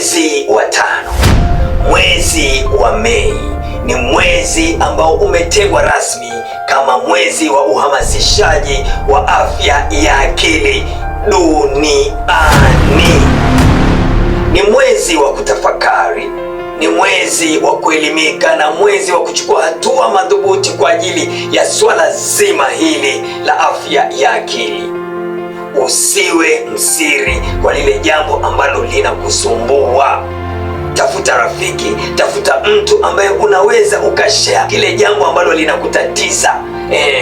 Mwezi wa 5, mwezi wa Mei, ni mwezi ambao umetengwa rasmi kama mwezi wa uhamasishaji wa afya ya akili duniani. Ni mwezi wa kutafakari, ni mwezi wa kuelimika na mwezi wa kuchukua hatua madhubuti kwa ajili ya swala zima hili la afya ya akili. Usiwe msiri kwa lile jambo ambalo linakusumbua. Tafuta rafiki, tafuta mtu ambaye unaweza ukashare kile jambo ambalo linakutatiza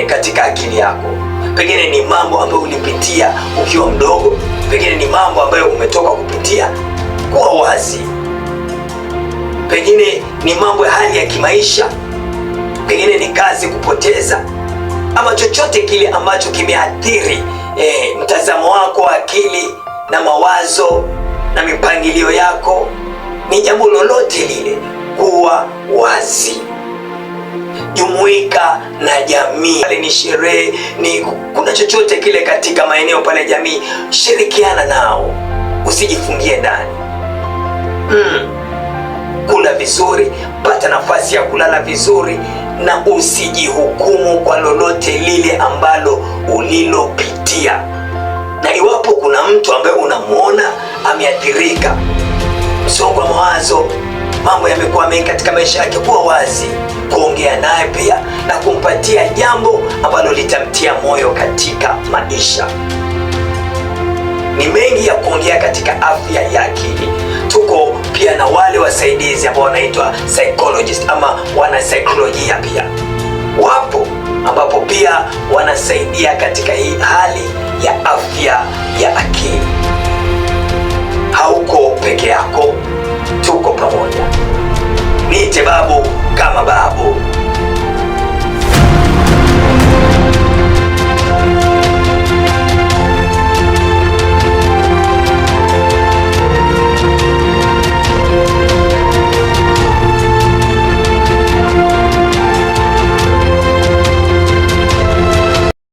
katika akili yako. Pengine ni mambo ambayo ulipitia ukiwa mdogo, pengine ni mambo ambayo umetoka kupitia. Kuwa wazi. Pengine ni mambo ya hali ya kimaisha, pengine ni kazi kupoteza, ama chochote kile ambacho kimeathiri mtazamo wako wa akili na mawazo na mipangilio yako. Ni jambo lolote lile, kuwa wazi. Jumuika na jamii. Pale ni sherehe, kuna chochote kile katika maeneo pale jamii, shirikiana nao, usijifungie ndani. Kula vizuri, pata nafasi ya kulala vizuri, na usijihukumu kwa lolote lile ambalo ulilopitia. Na iwapo kuna mtu ambaye unamuona ameathirika, msongo wa mawazo, mambo yamekuwa mengi katika maisha yake, kuwa wazi, kuongea naye pia na kumpatia jambo ambalo litamtia moyo katika maisha. Ni mengi ya kuongea katika afya ya akili. Tuko pia na wale wasaidizi ambao wanaitwa psychologist ama wanasaikolojia pia wapo, ambapo pia wanasaidia katika hii hali ya afya ya akili. Hauko peke